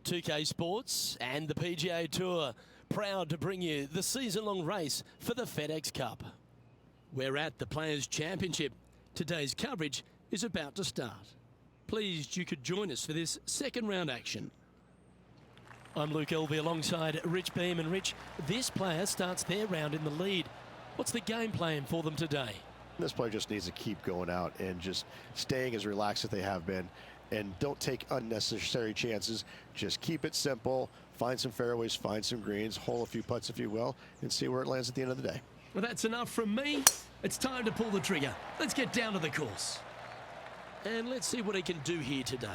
2K Sports and the PGA Tour, proud to bring you the season-long race for the FedEx Cup. We're at the Players' Championship. Today's coverage is about to start. Pleased you could join us for this second round action. I'm Luke Elvey alongside Rich Beam. And Rich, this player starts their round in the lead. What's the game plan for them today? This player just needs to keep going out and just staying as relaxed as they have been, and don't take unnecessary chances. Just keep it simple, find some fairways, find some greens, hole a few putts if you will, and see where it lands at the end of the day. Well, that's enough from me. It's time to pull the trigger. Let's get down to the course. And let's see what he can do here today.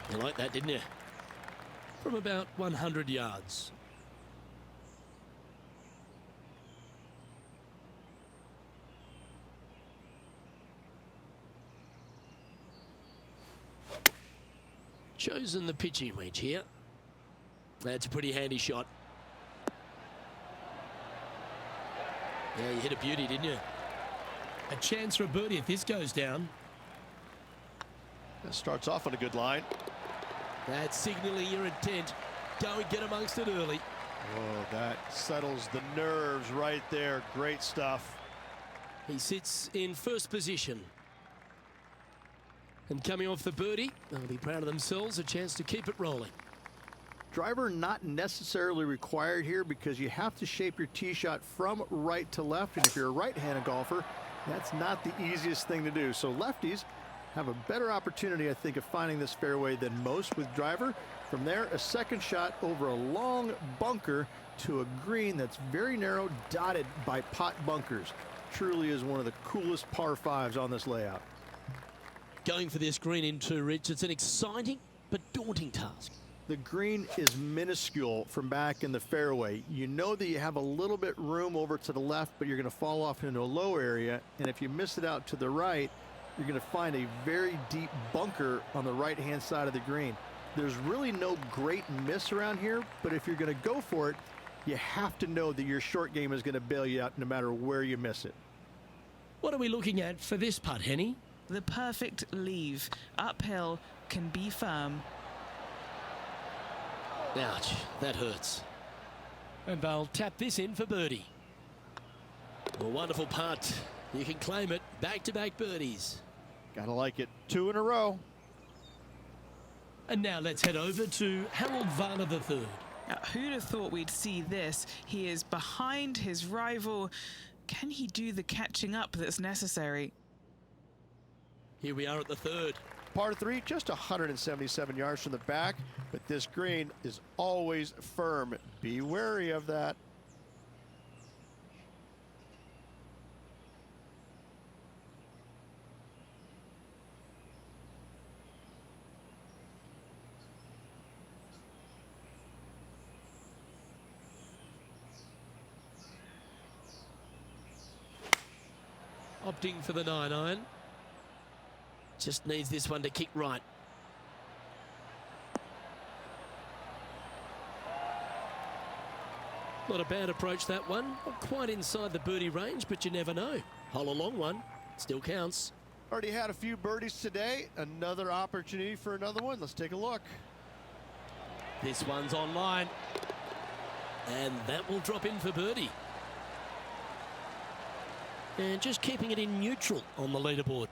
You like that, didn't you? From about 100 yards. Chosen the pitching wedge here. That's a pretty handy shot. Yeah, you hit a beauty, didn't you? A chance for a birdie if this goes down. That starts off on a good line. That's signalling your intent. Go and get amongst it early. Oh, that settles the nerves right there. Great stuff. He sits in first position. And coming off the birdie, they'll be proud of themselves, a chance to keep it rolling. Driver not necessarily required here because you have to shape your tee shot from right to left. And if you're a right-handed golfer, that's not the easiest thing to do. So lefties have a better opportunity, I think, of finding this fairway than most with driver. From there, a second shot over a long bunker to a green that's very narrow, dotted by pot bunkers. Truly is one of the coolest par fives on this layout. Going for this green in two, Rich. It's an exciting but daunting task. The green is minuscule from back in the fairway. You know that you have a little bit room over to the left, but you're going to fall off into a low area. And if you miss it out to the right, you're going to find a very deep bunker on the right-hand side of the green. There's really no great miss around here, but if you're going to go for it, you have to know that your short game is going to bail you out no matter where you miss it. What are we looking at for this putt, Henny? The perfect leave. Uphill, can be firm. Ouch, that hurts. And they'll tap this in for birdie. A wonderful putt. You can claim it. Back-to-back birdies. Gotta like it. 2 in a row. And now let's head over to Harold Varner III. Now, who'd have thought we'd see this? He is behind his rival. Can he do the catching up that's necessary? Here we are at the third. Par 3, just 177 yards from the back, but this green is always firm. Be wary of that. Opting for the 9-iron. Just needs this one to kick right. Not a bad approach, that one. Not quite inside the birdie range, but you never know. Hole a long one. Still counts. Already had a few birdies today. Another opportunity for another one. Let's take a look. This one's online. And that will drop in for birdie. And just keeping it in neutral on the leaderboard.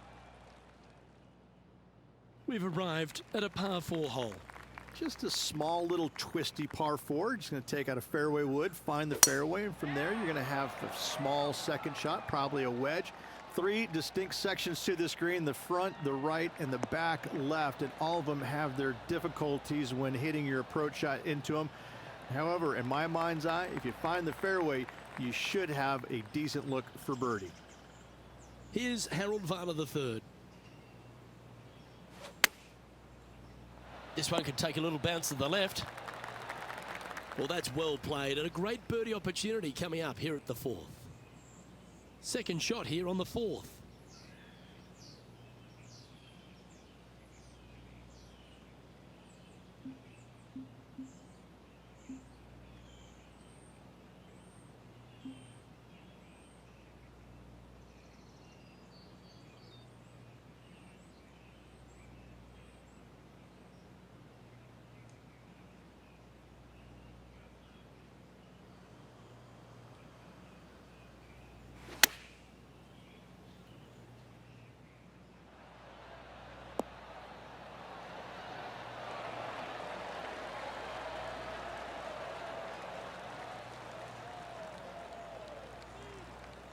We've arrived at a par 4 hole. Just a small little twisty par 4. Just going to take out a fairway wood, find the fairway, and from there you're going to have a small second shot, probably a wedge. 3 distinct sections to this green: the front, the right, and the back left, and all of them have their difficulties when hitting your approach shot into them. However, in my mind's eye, if you find the fairway, you should have a decent look for birdie. Here's Harold Varner III. This one could take a little bounce to the left. Well, that's well played, and a great birdie opportunity coming up here at the 4th. Second shot here on the 4th.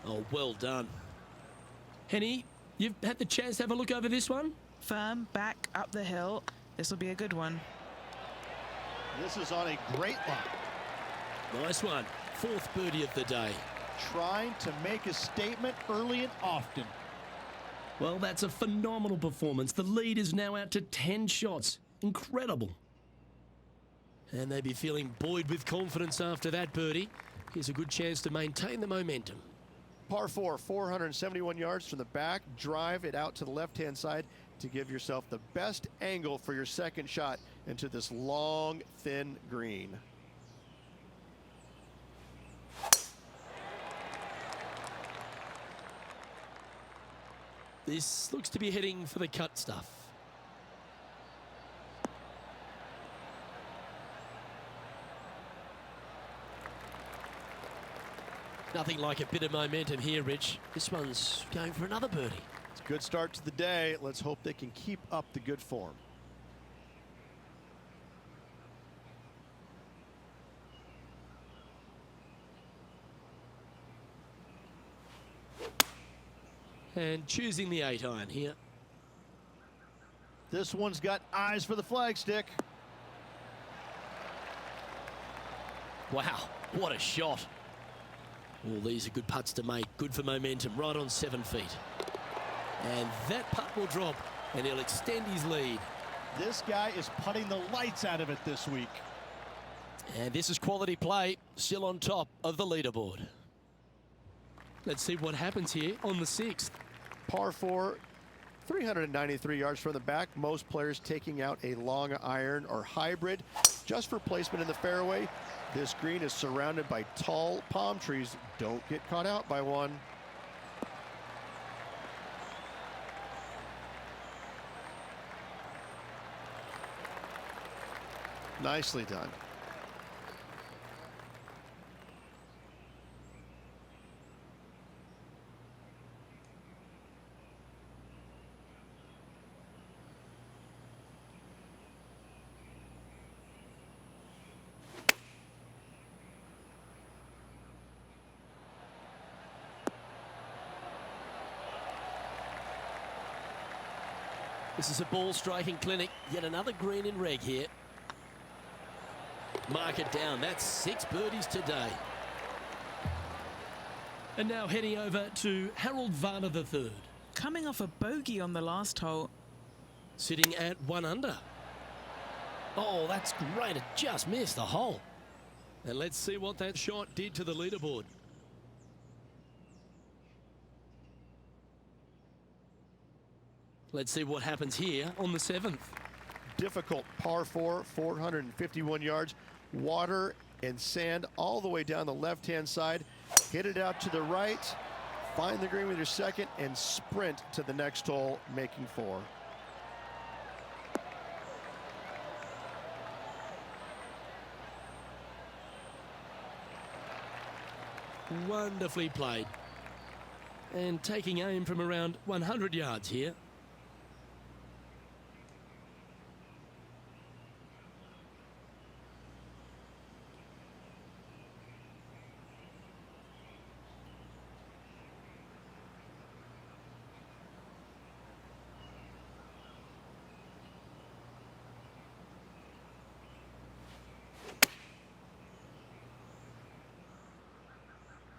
Oh, well done. Henny, you've had the chance to have a look over this one? Firm, back, up the hill. This will be a good one. This is on a great line. Nice one. Fourth birdie of the day. Trying to make a statement early and often. Well, that's a phenomenal performance. The lead is now out to 10 shots. Incredible. And they'd be feeling buoyed with confidence after that birdie. Here's a good chance to maintain the momentum. Par 4, 471 yards from the back. Drive it out to the left-hand side to give yourself the best angle for your second shot into this long, thin green. This looks to be heading for the cut stuff. Nothing like a bit of momentum here, Rich. This one's going for another birdie. It's a good start to the day. Let's hope they can keep up the good form. And choosing the 8-iron here. This one's got eyes for the flagstick. Wow, what a shot. All these are good putts to make. Good for momentum, right on 7 feet. And that putt will drop, and he'll extend his lead. This guy is putting the lights out of it this week. And this is quality play, still on top of the leaderboard. Let's see what happens here on the 6th. Par 4, 393 yards from the back. Most players taking out a long iron or hybrid just for placement in the fairway. This green is surrounded by tall palm trees. Don't get caught out by one. Nicely done. This is a ball striking clinic. Yet another green in reg here. Mark it down. That's 6 birdies today. And now heading over to Harold Varner III. Coming off a bogey on the last hole. Sitting at 1 under. Oh, that's great. It just missed the hole. And let's see what that shot did to the leaderboard. Let's see what happens here on the 7th. Difficult par 4, 451 yards. Water and sand all the way down the left-hand side. Hit it out to the right. Find the green with your second and sprint to the next hole, making 4. Wonderfully played. And taking aim from around 100 yards here.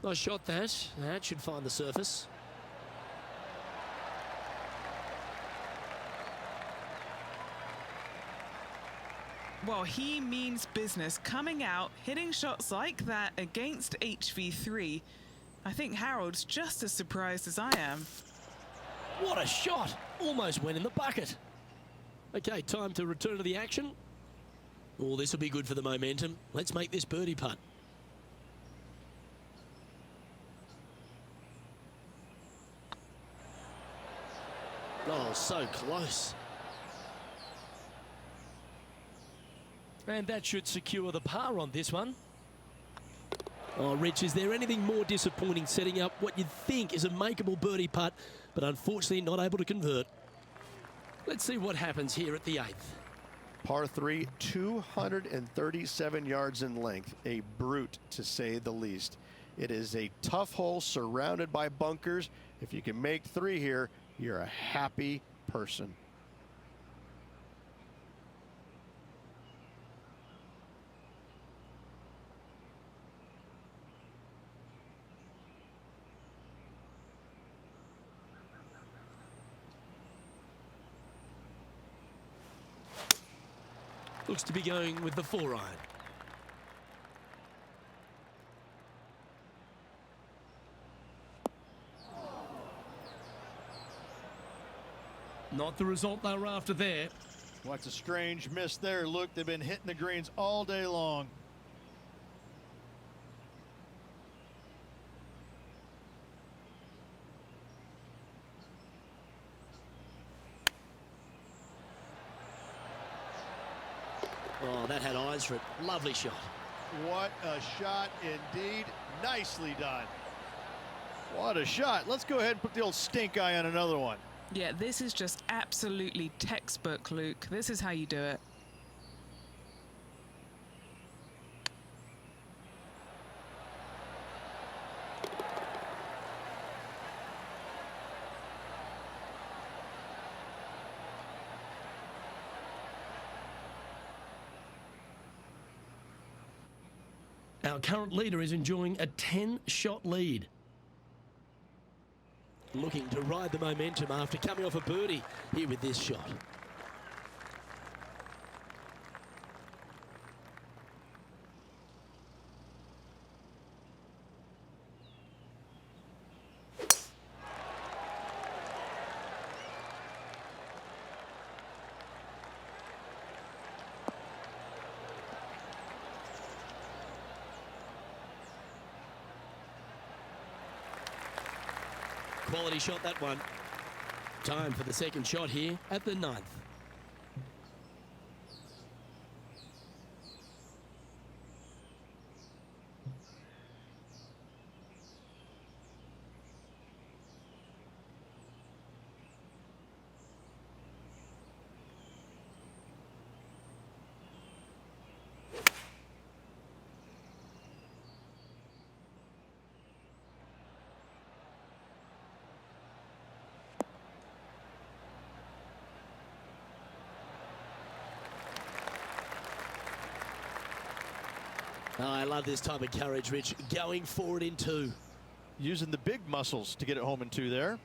Nice shot that. That should find the surface. Well, he means business. Coming out, hitting shots like that against HV3. I think Harold's just as surprised as I am. What a shot! Almost went in the bucket. Okay, time to return to the action. Oh, this will be good for the momentum. Let's make this birdie putt. Oh, so close. And that should secure the par on this one. Oh, Rich, is there anything more disappointing setting up what you'd think is a makeable birdie putt, but unfortunately not able to convert? Let's see what happens here at the 8th. Par 3, 237 yards in length. A brute, to say the least. It is a tough hole surrounded by bunkers. If you can make 3 here, you're a happy person. Looks to be going with the 4-iron. Not the result they were after there. What's a strange miss there. Look, they've been hitting the greens all day long. Oh, that had eyes for it. Lovely shot. What a shot indeed. Nicely done. What a shot. Let's go ahead and put the old stink eye on another one. Yeah, this is just absolutely textbook, Luke. This is how you do it. Our current leader is enjoying a 10-shot lead. Looking to ride the momentum after coming off a birdie here with this shot. Quality shot, that one. Time for the second shot here at the 9th. Oh, I love this type of courage, Rich. Going forward in 2. Using the big muscles to get it home in 2 there.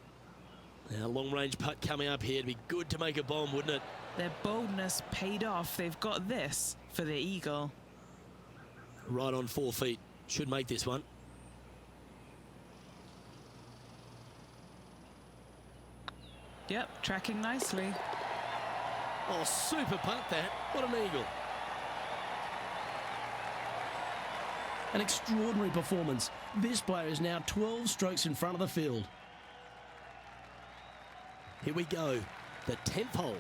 Now, long-range putt coming up here. It'd be good to make a bomb, wouldn't it? Their boldness paid off. They've got this for the eagle. Right on 4 feet. Should make this one. Yep, tracking nicely. Oh, super putt that. What an eagle. An extraordinary performance. This player is now 12 strokes in front of the field. Here we go. The 10th hole.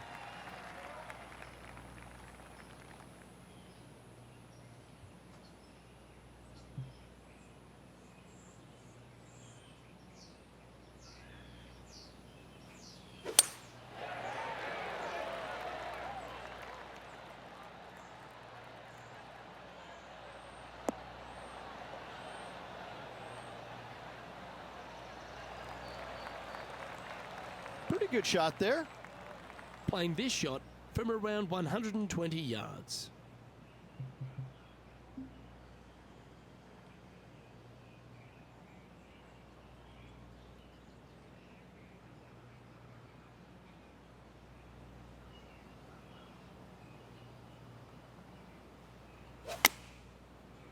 Pretty good shot there. Playing this shot from around 120 yards.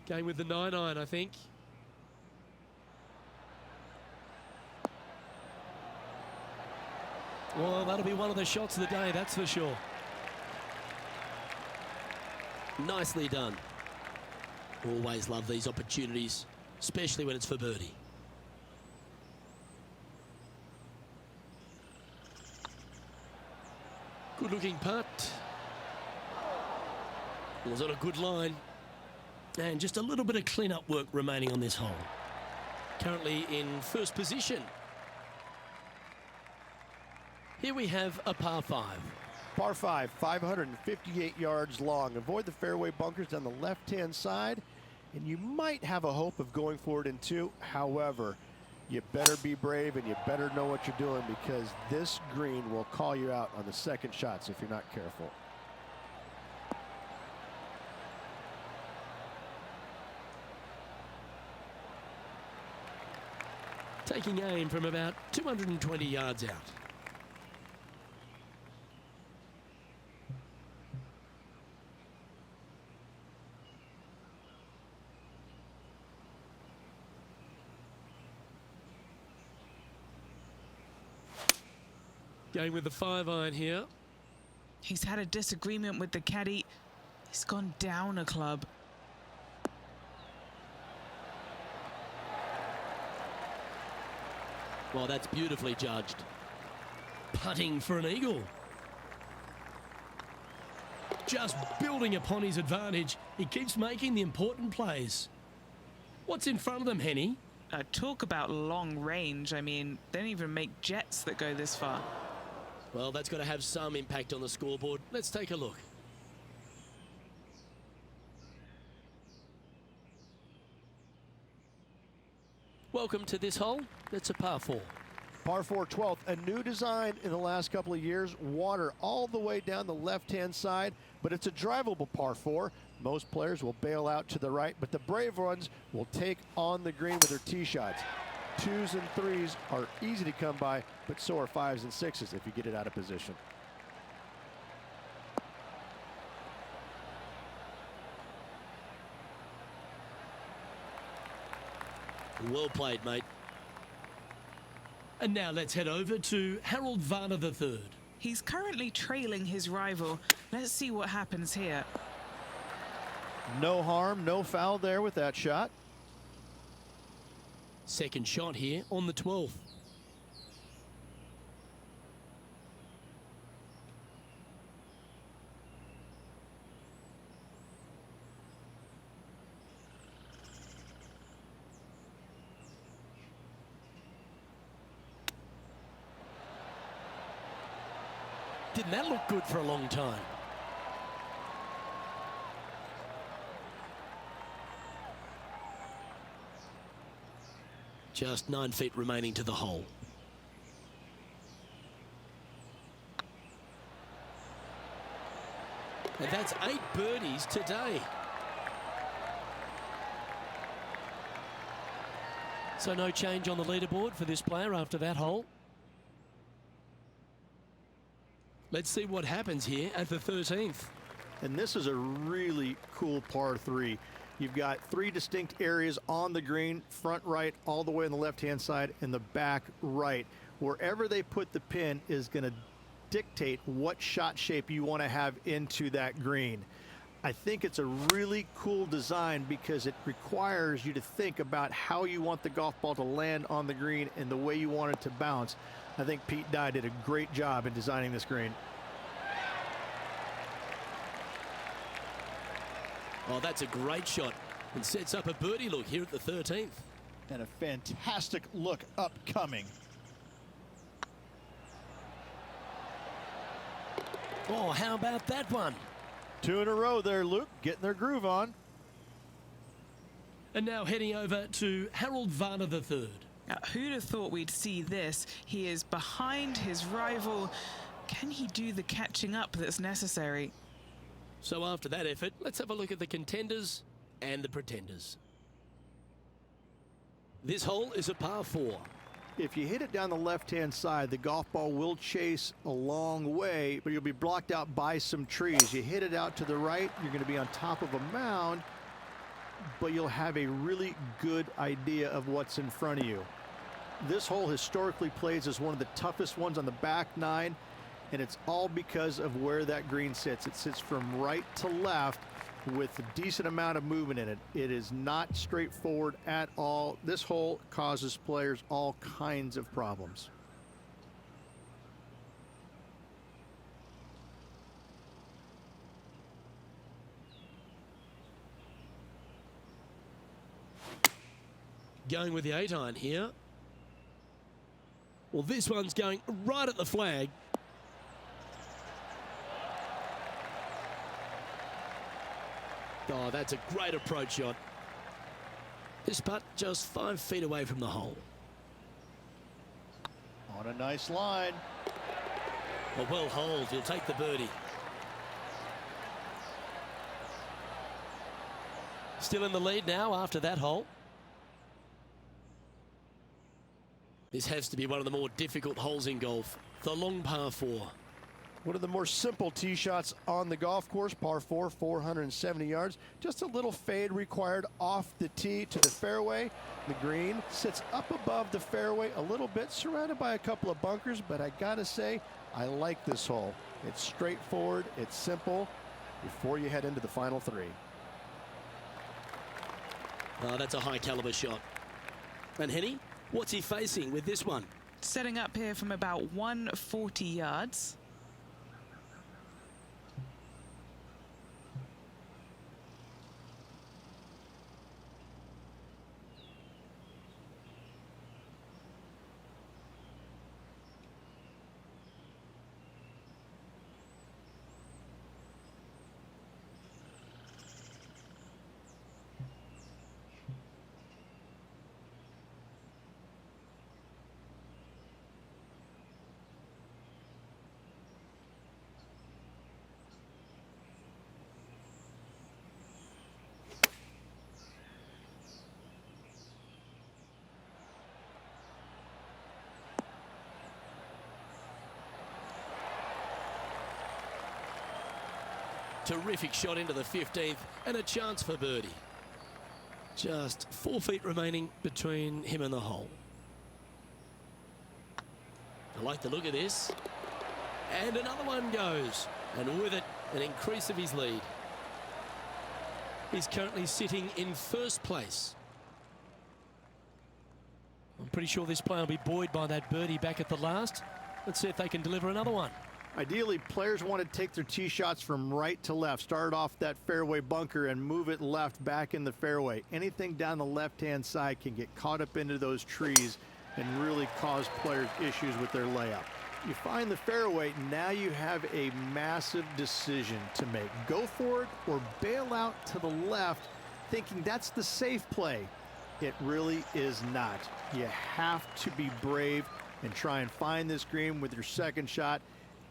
Going with the 9-iron, I think. Well, that'll be one of the shots of the day, that's for sure. Nicely done. Always love these opportunities, especially when it's for birdie. Good looking putt. Was on a good line. And just a little bit of clean-up work remaining on this hole. Currently in first position. Here we have a par 5. Par 5, 558 yards long. Avoid the fairway bunkers down the left-hand side. and you might have a hope of going for it in 2. However, you better be brave and you better know what you're doing, because this green will call you out on the second shots if you're not careful. Taking aim from about 220 yards out. Going with the 5-iron here. He's had a disagreement with the caddy. He's gone down a club. Well, that's beautifully judged. Putting for an eagle. Just building upon his advantage. He keeps making the important plays. What's in front of them, Henny? Talk about long range. I mean, they don't even make jets that go this far. Well, that's got to have some impact on the scoreboard. Let's take a look. Welcome to this hole. It's a par 4. Par 4 12th, a new design in the last couple of years. Water all the way down the left-hand side, but it's a drivable par 4. Most players will bail out to the right, but the brave ones will take on the green with their tee shots. 2s and 3s are easy to come by, but so are 5s and 6s if you get it out of position. Well played, mate. And now let's head over to Harold Varner III. He's currently trailing his rival. Let's see what happens here. No harm, no foul there with that shot. Second shot here on the 12th. Didn't that look good for a long time? Just 9 feet remaining to the hole. And that's 8 birdies today. So no change on the leaderboard for this player after that hole. Let's see what happens here at the 13th. And this is a really cool par 3. You've got 3 distinct areas on the green, front right, all the way on the left-hand side, and the back right. Wherever they put the pin is going to dictate what shot shape you want to have into that green. I think it's a really cool design because it requires you to think about how you want the golf ball to land on the green and the way you want it to bounce. I think Pete Dye did a great job in designing this green. Oh, that's a great shot and sets up a birdie look here at the 13th. And a fantastic look upcoming. Oh, how about that one? 2 in a row there, Luke, getting their groove on. And now heading over to Harold Varner III. Now, who'd have thought we'd see this? He is behind his rival. Can he do the catching up that's necessary? So after that effort, let's have a look at the contenders and the pretenders. This hole is a par 4. If you hit it down the left-hand side, the golf ball will chase a long way, but you'll be blocked out by some trees. You hit it out to the right, you're going to be on top of a mound, but you'll have a really good idea of what's in front of you. This hole historically plays as one of the toughest ones on the back 9, and it's all because of where that green sits. It sits from right to left with a decent amount of movement in it. It is not straightforward at all. This hole causes players all kinds of problems. Going with the 8-iron here. Well, this one's going right at the flag. Oh, that's a great approach shot. This putt just 5 feet away from the hole. On a nice line. A well holed, he'll take the birdie. Still in the lead now after that hole. This has to be one of the more difficult holes in golf. The long par 4. One of the more simple tee shots on the golf course, par 4, 470 yards. Just a little fade required off the tee to the fairway. The green sits up above the fairway a little bit, surrounded by a couple of bunkers, but I gotta say, I like this hole. It's straightforward, it's simple, before you head into the final 3. Oh, that's a high caliber shot. And Henny, what's he facing with this one? Setting up here from about 140 yards. Terrific shot into the 15th and a chance for birdie. Just 4 feet remaining between him and the hole. I like the look of this. And another one goes. And with it, an increase of his lead. He's currently sitting in first place. I'm pretty sure this player will be buoyed by that birdie back at the last. Let's see if they can deliver another one. Ideally, players want to take their tee shots from right to left. Start off that fairway bunker and move it left back in the fairway. Anything down the left-hand side can get caught up into those trees and really cause players issues with their layup. You find the fairway, now you have a massive decision to make. Go for it or bail out to the left, thinking that's the safe play. It really is not. You have to be brave and try and find this green with your second shot.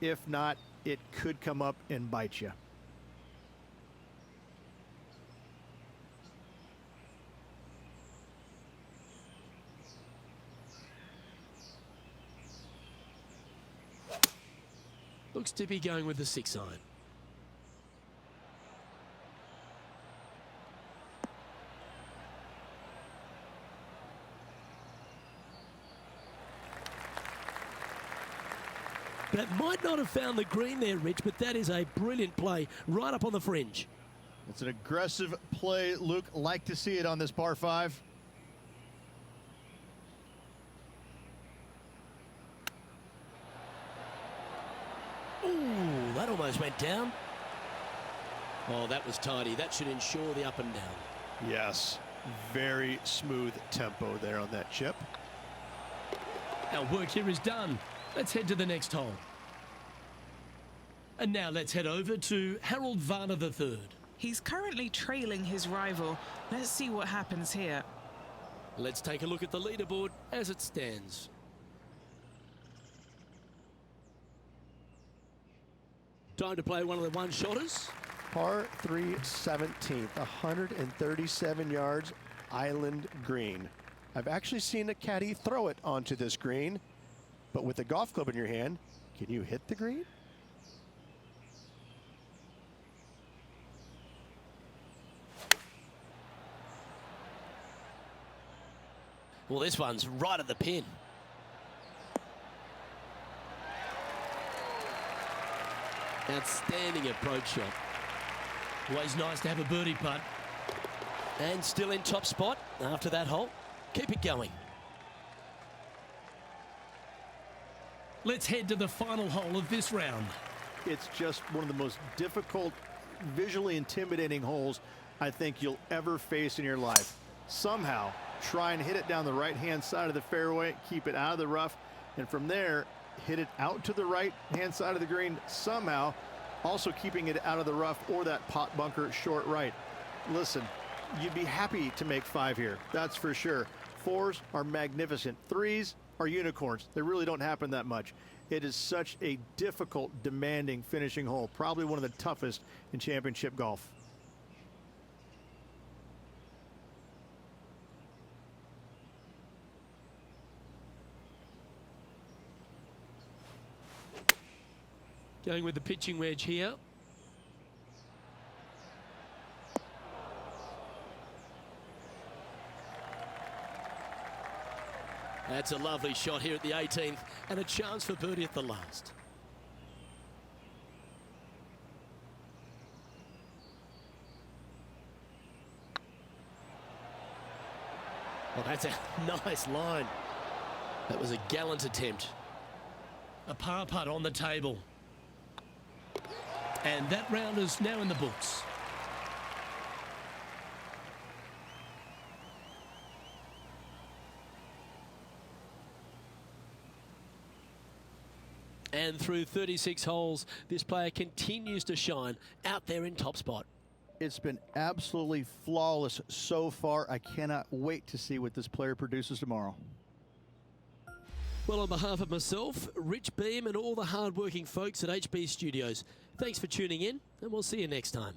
If not, it could come up and bite you. Looks to be going with the 6 iron. That might not have found the green there, Rich, but that is a brilliant play right up on the fringe. It's an aggressive play, Luke. Like to see it on this par 5. Ooh, that almost went down. Oh, that was tidy. That should ensure the up and down. Yes, very smooth tempo there on that chip. Our work here is done. Let's head to the next hole. And now let's head over to Harold Varner III. He's currently trailing his rival. Let's see what happens here. Let's take a look at the leaderboard as it stands. Time to play one of the one-shotters. Par 3 17th, 137 yards, island green. I've actually seen a caddy throw it onto this green, but with a golf club in your hand, can you hit the green? Well, this one's right at the pin. Outstanding approach shot. Always nice to have a birdie putt. And still in top spot after that hole. Keep it going. Let's head to the final hole of this round. It's just one of the most difficult, visually intimidating holes I think you'll ever face in your life. Somehow, try and hit it down the right-hand side of the fairway, keep it out of the rough, and from there, hit it out to the right-hand side of the green somehow, also keeping it out of the rough or that pot bunker short right. Listen, you'd be happy to make 5 here. That's for sure. 4s are magnificent. 3s are unicorns. They really don't happen that much. It is such a difficult, demanding finishing hole. Probably one of the toughest in championship golf. Going with the pitching wedge here. That's a lovely shot here at the 18th and a chance for birdie at the last. Well, that's a nice line. That was a gallant attempt. A par putt on the table. And that round is now in the books. And through 36 holes, this player continues to shine out there in top spot. It's been absolutely flawless so far. I cannot wait to see what this player produces tomorrow. Well, on behalf of myself, Rich Beam, and all the hard-working folks at HB Studios, thanks for tuning in, and we'll see you next time.